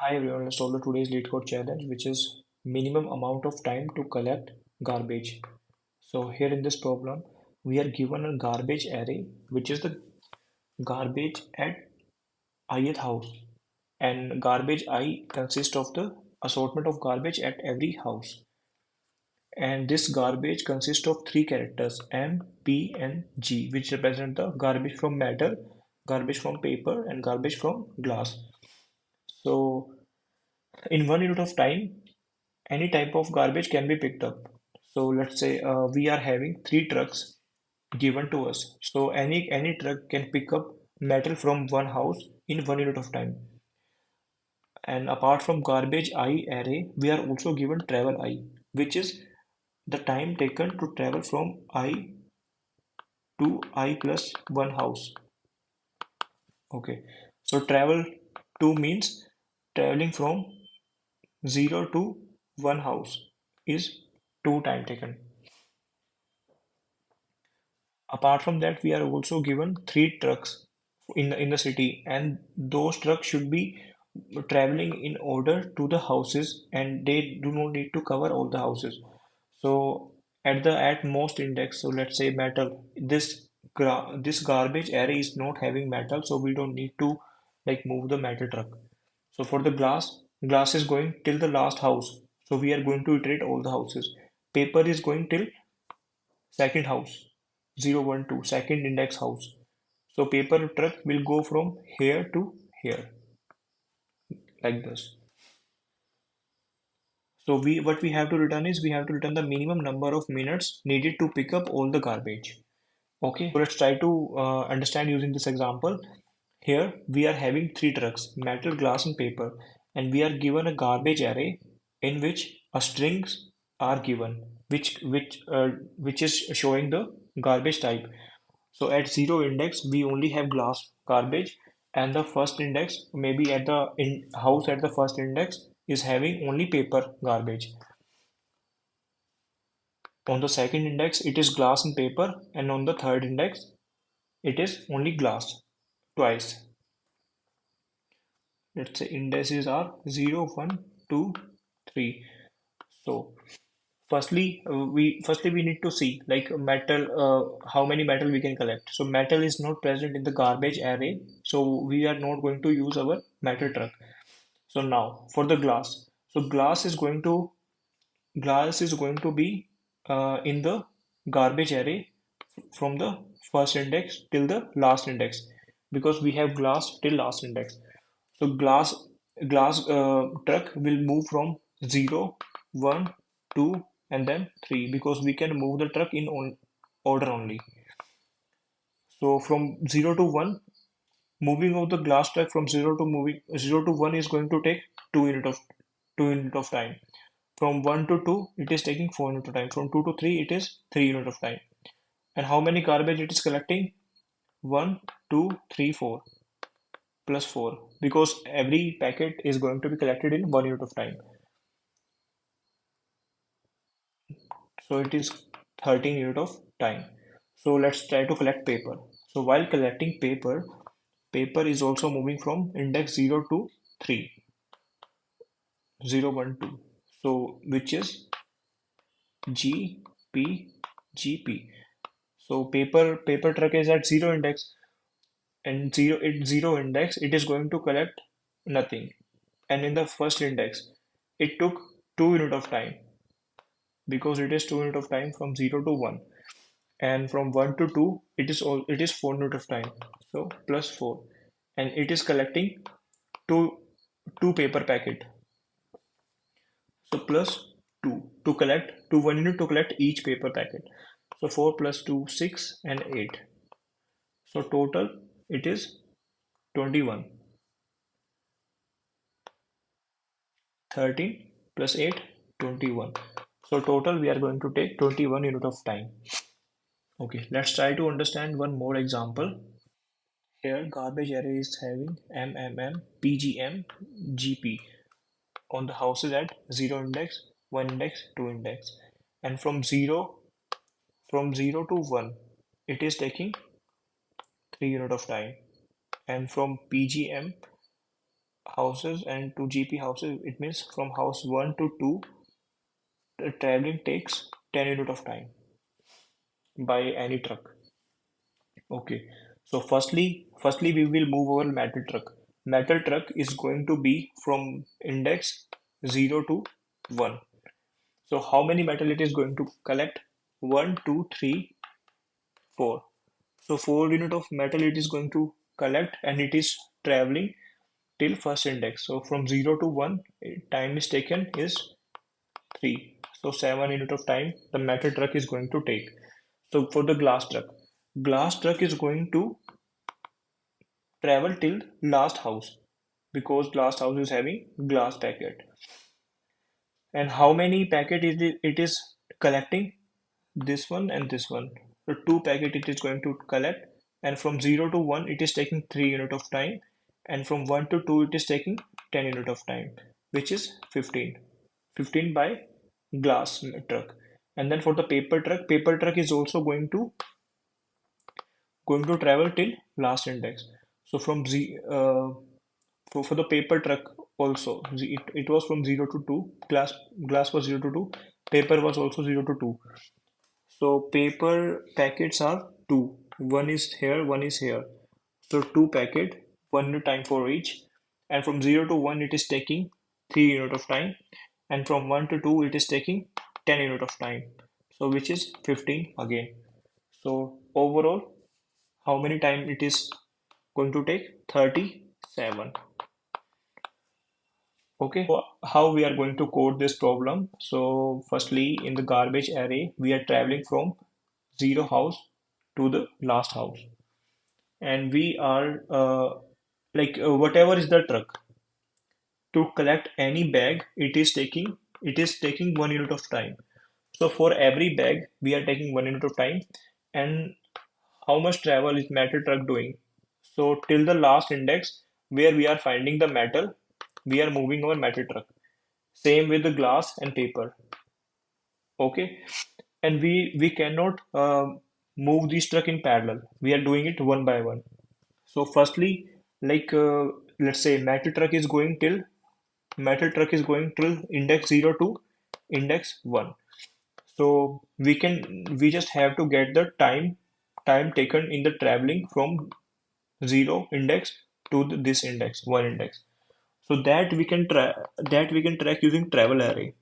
Hi everyone, let's solve the today's LeetCode challenge, which is minimum amount of time to collect garbage. So here in this problem, we are given a garbage array, which is the garbage at ith house, and garbage I consists of the assortment of garbage at every house. And this garbage consists of three characters M, P, and G, which represent the garbage from metal, garbage from paper, and garbage from glass. So in 1 unit of time, any type of garbage can be picked up. So let's say we are having three trucks given to us. So any truck can pick up metal from one house in 1 unit of time. And apart from garbage I array, we are also given travel I, which is the time taken to travel from I to I plus one house. Okay. So travel to means traveling from 0 to one house is two time taken. Apart from that, we are also given three trucks in the city, and those trucks should be traveling in order to the houses, and they do not need to cover all the houses. So at most index, so let's say metal, this garbage array is not having metal, so we don't need to like move the metal truck. So for the glass is going till the last house, so we are going to iterate all the houses. Paper is going till second house, 0, 1, 2, second index house. So paper truck will go from here to here, like this. So what we have to return is we have to return the minimum number of minutes needed to pick up all the garbage. Okay, so let's try to understand using this example. Here we are having three trucks, metal, glass, and paper, and we are given a garbage array in which a strings are given, which is showing the garbage type. So at zero index, we only have glass garbage, and the first index, maybe at the in house at the first index, is having only paper garbage. On the second index, it is glass and paper, and on the third index, it is only glass twice. Let's say indices are 0, 1, 2, 3. So firstly we need to see like metal, how many metal we can collect. So metal is not present in the garbage array, so we are not going to use our metal truck. So now for the glass, so glass is going to be in the garbage array from the first index till the last index, because we have glass till last index. So glass truck will move from 0, 1, 2, and then 3, because we can move the truck in order only. So from 0 to 1, moving of the glass truck from 0 to 1 is going to take 2 unit of time. From 1 to 2, it is taking 4 unit of time. From 2 to 3, it is 3 unit of time. And how many garbage it is collecting? 1, 2, 3, 4 plus 4, because every packet is going to be collected in 1 unit of time. So it is 13 unit of time. So let's try to collect paper. So while collecting paper, paper is also moving from index 0 to 3, 0, 1, 2. So which is G, P, G, P. So paper truck is at 0 index, and 0 index, it is going to collect nothing. And in the first index, it took 2 unit of time, because it is 2 unit of time from 0 to 1. And from 1 to 2, it is 4 unit of time, so plus 4. And it is collecting two two paper packet, so plus 2 to collect to 1 unit to collect each paper packet. So 4 plus 2, 6, and 8. So total it is 21. 13 plus 8, 21. So total we are going to take 21 unit of time. Okay, let's try to understand one more example. Here, garbage array is having MMM, PGM, GP on the houses at 0 index, 1 index, 2 index. And from 0 to 1, it is taking 3 unit of time. And from PGM houses and to GP houses, it means from house 1 to 2, the traveling takes 10 unit of time by any truck. Okay. So firstly we will move our metal truck. Metal truck is going to be from index 0 to 1. So how many metal it is going to collect? 1, 2, 3, 4. So 4 unit of metal it is going to collect and it is traveling till first index. So from 0 to 1, time is taken is 3. So 7 unit of time the metal truck is going to take. So for the glass truck is going to travel till last house because last house is having glass packet. And how many packet it is collecting? This one and this one. So two packet it is going to collect, and from 0 to 1 it is taking 3 unit of time, and from 1 to 2 it is taking 10 unit of time, which is 15. 15 by glass truck. And then for the paper truck is also going to travel till last index. So from for the paper truck also, it was from 0 to 2. Glass was 0 to 2. Paper was also 0 to 2. So paper packets are two. One is here, one is here. So two packet, 1 unit time for each. And from 0 to 1 it is taking 3 unit of time. And from 1 to 2 it is taking 10 unit of time. So which is 15 again. So overall, how many time it is going to take? 37. Okay, so how we are going to code this problem? So firstly, in the garbage array, we are traveling from zero house to the last house, and we are whatever is the truck to collect any bag, it is taking 1 unit of time. So for every bag, we are taking 1 unit of time, and how much travel is metal truck doing? So till the last index where we are finding the metal, we are moving our metal truck. Same with the glass and paper. Okay, and we cannot move this truck in parallel. We are doing it one by one. So firstly, let's say metal truck is going till index 0 to index 1. So we just have to get the time taken in the traveling from 0 index to this index 1 index. So that we can track using travel array.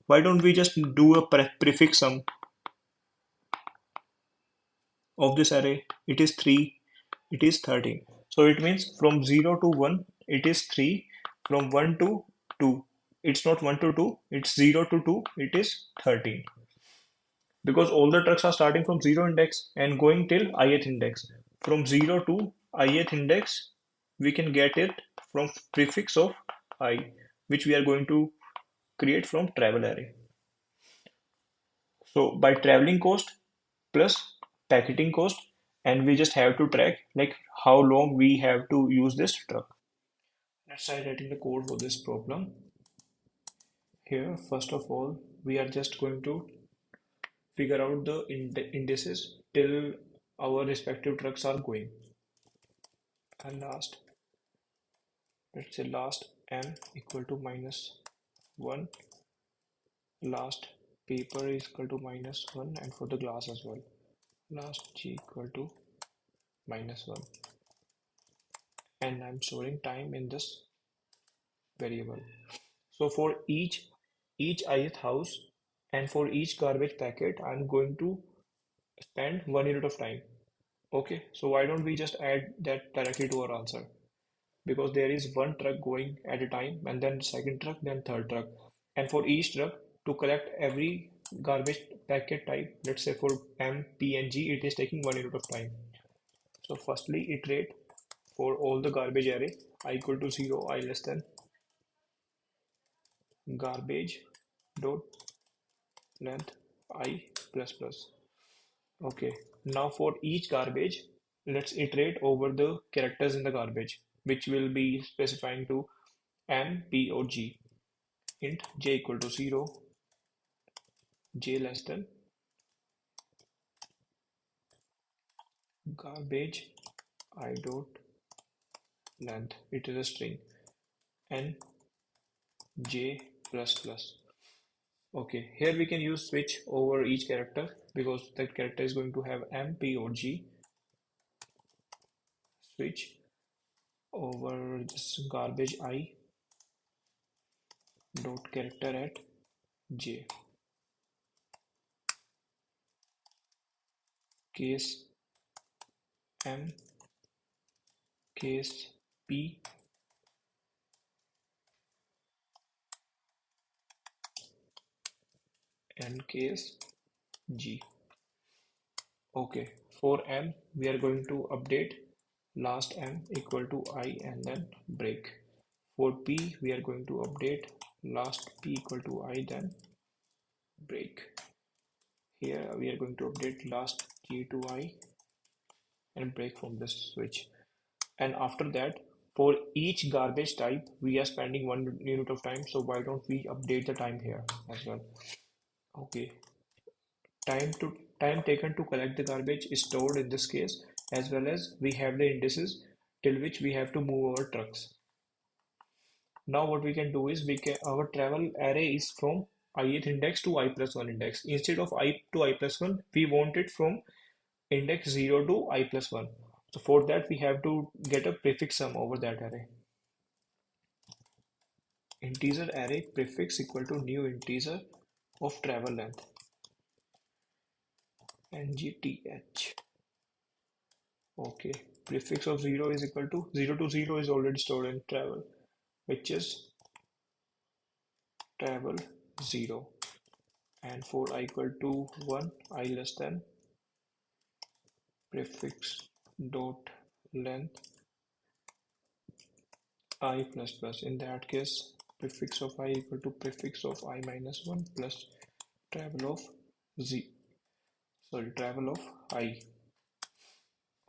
Why don't we just do a prefix sum of this array? It is 3, it is 13. So it means from 0 to 1, it is 3. From 1 to 2, it's not 1 to 2, it's 0 to 2, it is 13. Because all the trucks are starting from 0 index and going till ith index. From 0 to ith index, we can get it from prefix of I, which we are going to create from travel array. So by traveling cost plus packeting cost, and we just have to track like how long we have to use this truck. Let's try writing the code for this problem. Here, first of all, we are just going to figure out the indices till our respective trucks are going. And last, let's say last m equal to -1, last paper is equal to -1, and for the glass as well, last g equal to -1. And I'm storing time in this variable. So for each ith house and for each garbage packet, I'm going to spend 1 unit of time. Okay, so why don't we just add that directly to our answer? Because there is one truck going at a time, and then second truck, then third truck. And for each truck to collect every garbage packet type, let's say for M, P, and G, it is taking 1 unit of time. So firstly, iterate for all the garbage array, I equal to 0, I less than garbage dot length I plus plus. Okay, now for each garbage, let's iterate over the characters in the garbage, which will be specifying to M, P, or G. Int j equal to 0, j less than garbage I dot length. It is a string. and j plus plus. Okay, here we can use switch over each character because that character is going to have m, p or g. Switch over this garbage I dot character at j. Case m, case p, and case g. Okay, for m we are going to update last m equal to I and then break. For p we are going to update last p equal to I then break. Here we are going to update last g to I and break from this switch. And after that, for each garbage type we are spending 1 unit of time, so why don't we update the time here as well. Okay, time taken to collect the garbage is stored in this case, as well as we have the indices till which we have to move our trucks. Now what we can do is our travel array is from ith index to I plus 1 index. Instead of I to I plus 1, we want it from index 0 to I plus 1. So for that we have to get a prefix sum over that array. Integer array prefix equal to new integer of travel length, ngth. Okay, prefix of 0 is equal to 0 to 0 is already stored in travel, which is travel 0, and for I equal to 1, I less than prefix dot length I plus plus. In that case, prefix of I equal to prefix of I minus 1 plus travel of z, travel of I.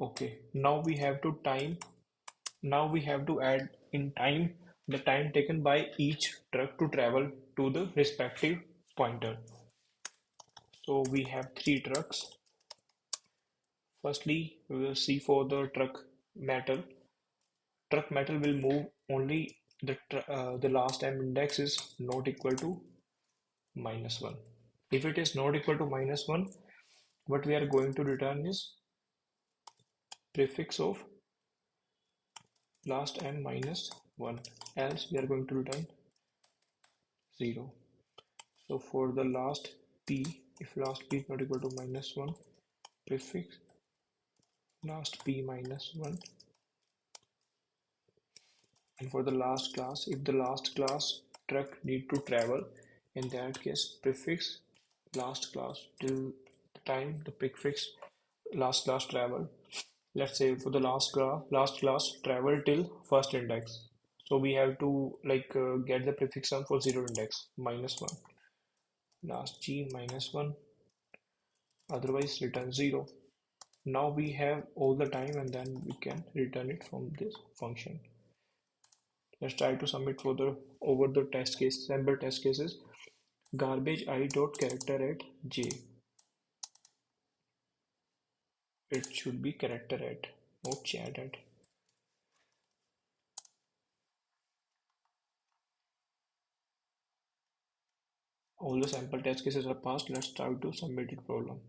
Okay, now we have to add in time the time taken by each truck to travel to the respective pointer. So we have three trucks. Firstly, we will see for the truck metal. Truck metal will move only the last time index is not equal to minus 1. If it is not equal to minus 1, what we are going to return is prefix of last m minus 1, else we are going to return 0. So for the last p, if last p is not equal to minus 1, prefix last p minus 1. And for the last class, if the last class truck need to travel, in that case prefix last class till the time the prefix last class travel. Let's say for the last class travel till first index. So we have to get the prefix sum for 0 index minus 1, last g minus 1, otherwise return 0. Now we have all the time and then we can return it from this function. Let's try to submit for the over the test case sample test cases. Garbage I dot character at j. It should be character at, not chat at. All the sample test cases are passed. Let's try to submit it problem.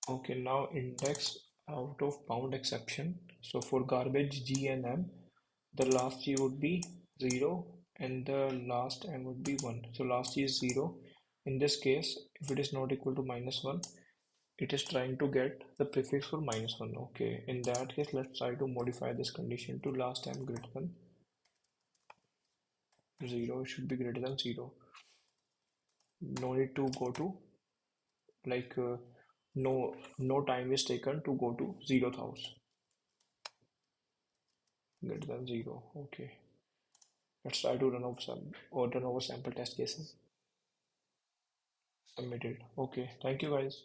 Okay, now index out of bound exception. So for garbage G and M, the last G would be 0 and the last M would be 1. So last G is 0. In this case, if it is not equal to minus 1, it is trying to get the prefix for minus 1. Okay, in that case, let's try to modify this condition to last M greater than 0. It should be greater than 0. No need to go to like no time is taken to go to 0th house. Greater than 0. Okay, let's try to run over sample test cases. Submitted. Okay, thank you guys.